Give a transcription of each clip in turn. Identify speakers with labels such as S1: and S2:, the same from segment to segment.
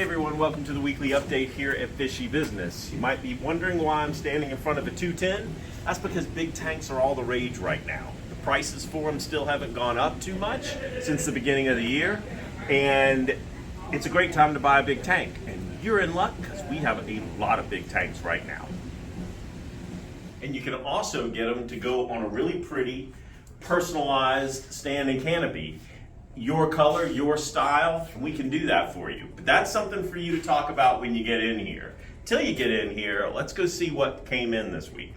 S1: everyone, welcome to the weekly update here at Fishy Business. You might be wondering why I'm standing in front of a 210. That's because big tanks are all the rage right now. The prices for them still haven't gone up too much since the beginning of the year, and it's a great time to buy a big tank. And you're in luck because we have a lot of big tanks right now. And you can also get them to go on a really pretty, personalized standing canopy. Your color, your style, we can do that for you. But that's something for you to talk about when you get in here. Till you get in here, let's go see what came in this week.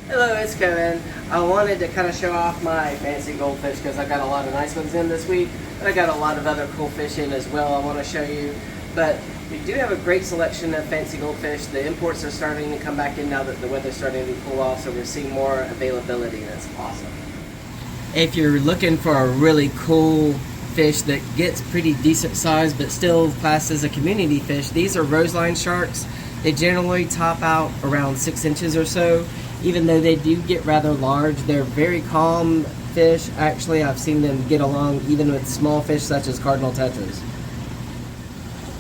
S2: Hello, it's Kevin. I wanted to kind of show off my fancy goldfish because I got a lot of nice ones in this week, and I got a lot of other cool fish in as well I want to show you. But we do have a great selection of fancy goldfish. The imports are starting to come back in now that the weather's starting to cool off, so we're seeing more availability. That's awesome. If you're looking for a really cool fish that gets pretty decent size but still classed as a community fish, these are roseline sharks. They generally top out around 6 inches or so. Even though they do get rather large, they're very calm fish. Actually, I've seen them get along even with small fish such as cardinal tetras.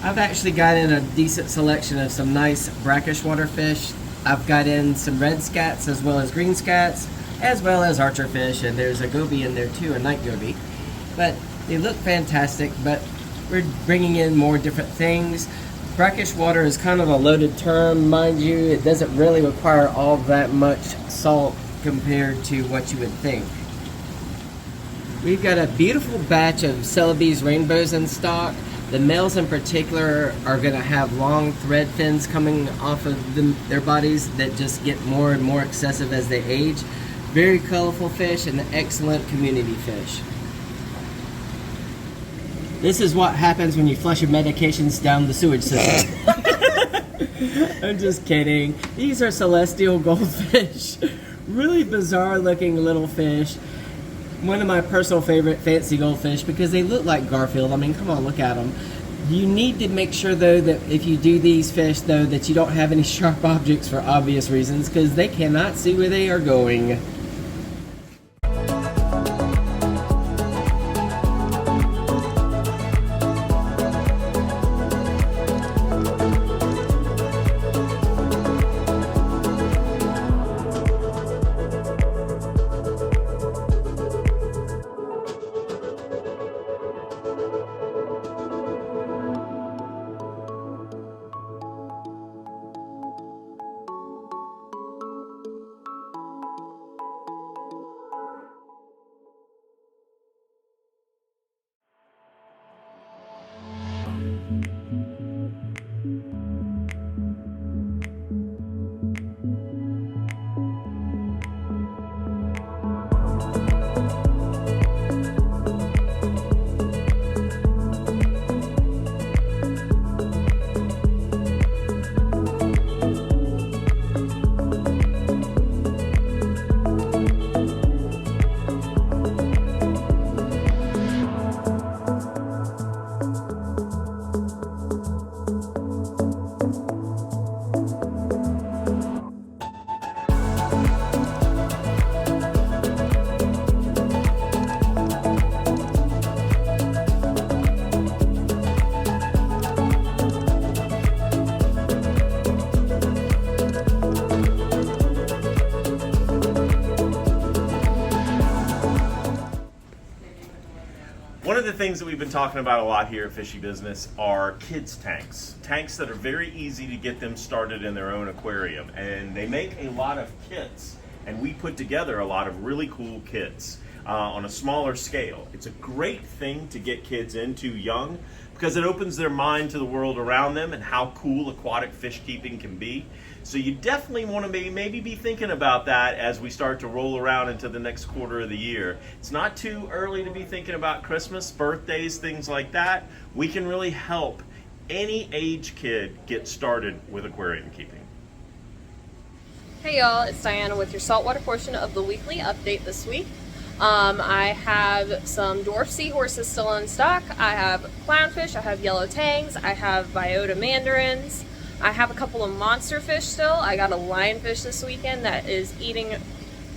S2: I've actually got in a decent selection of some nice brackish water fish. I've got in some red scats as well as green scats, as well as archer fish, and there's a goby in there too, a night goby. But they look fantastic, but we're bringing in more different things. Brackish water is kind of a loaded term, mind you. It doesn't really require all that much salt compared to what you would think. We've got a beautiful batch of Celebes rainbows in stock. The males in particular are going to have long thread fins coming off of their bodies that just get more and more excessive as they age. Very colorful fish and excellent community fish. This is what happens when you flush your medications down the sewage system. I'm just kidding. These are celestial goldfish. Really bizarre looking little fish. One of my personal favorite fancy goldfish because they look like Garfield. I mean, come on, look at them. You need to make sure though that if you do these fish though that you don't have any sharp objects for obvious reasons because they cannot see where they are going.
S1: One of the things that we've been talking about a lot here at Fishy Business are kids tanks. Tanks that are very easy to get them started in their own aquarium. And they make a lot of kits. And we put together a lot of really cool kits on a smaller scale. It's a great thing to get kids into young because it opens their mind to the world around them and how cool aquatic fish keeping can be. So you definitely want to maybe be thinking about that as we start to roll around into the next quarter of the year. It's not too early to be thinking about Christmas, birthdays, things like that. We can really help any age kid get started with aquarium keeping.
S3: Hey y'all, it's Diana with your saltwater portion of the weekly update this week. I have some dwarf seahorses still in stock. I have clownfish, I have yellow tangs, I have biota mandarins. I have a couple of monster fish still. I got a lionfish this weekend that is eating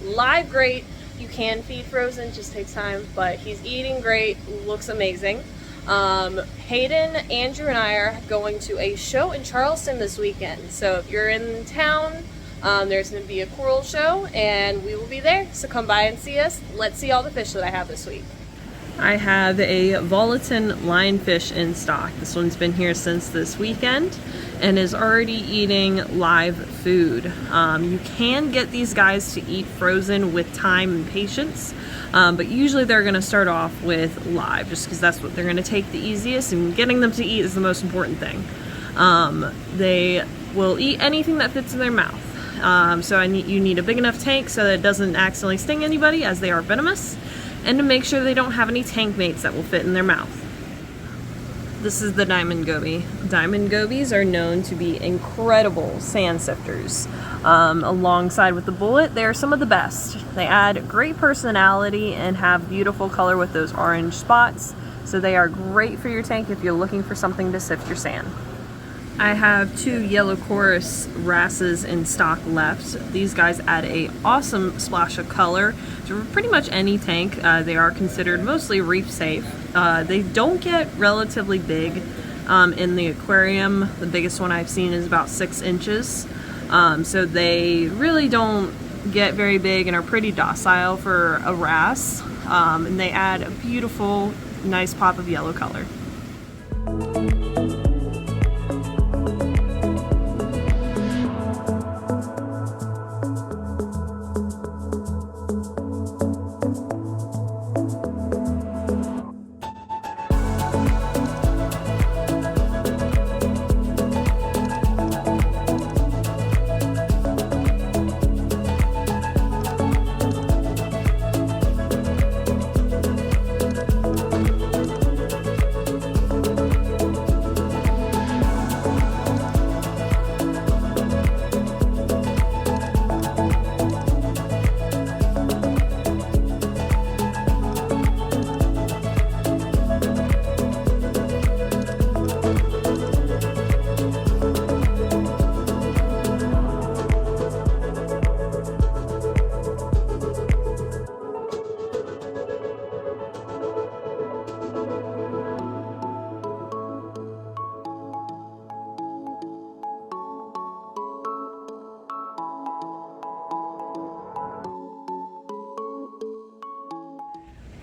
S3: live great. You can feed frozen, just takes time, but he's eating great, looks amazing. Hayden, Andrew, and I are going to a show in Charleston this weekend. So if you're in town, there's going to be a coral show, and we will be there. So come by and see us. Let's see all the fish that I have this week. I have a Volatin lionfish in stock. This one's been here since this weekend and is already eating live food. You can get these guys to eat frozen with time and patience, but usually they're going to start off with live just because that's what they're going to take the easiest, and getting them to eat is the most important thing. They will eat anything that fits in their mouth. So you need a big enough tank so that it doesn't accidentally sting anybody, as they are venomous, and to make sure they don't have any tank mates that will fit in their mouth. This is the diamond goby. Diamond gobies are known to be incredible sand sifters. Alongside with the bullet, they are some of the best. They add great personality and have beautiful color with those orange spots, so they are great for your tank if you're looking for something to sift your sand. I have 2 yellow chorus wrasses in stock left. These guys add a awesome splash of color to pretty much any tank. They are considered mostly reef safe. They don't get relatively big in the aquarium. The biggest one I've seen is about 6 inches. So they really don't get very big and are pretty docile for a wrasse. And they add a beautiful, nice pop of yellow color.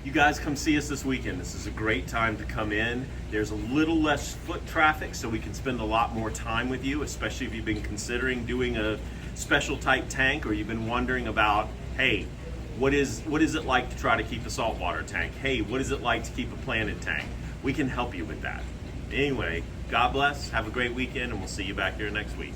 S1: You guys come see us this weekend. This is a great time to come in. There's a little less foot traffic, so we can spend a lot more time with you, especially if you've been considering doing a special type tank, or you've been wondering about, hey, what is it like to try to keep a saltwater tank? Hey, what is it like to keep a planted tank? We can help you with that. Anyway, God bless, have a great weekend, and we'll see you back here next week.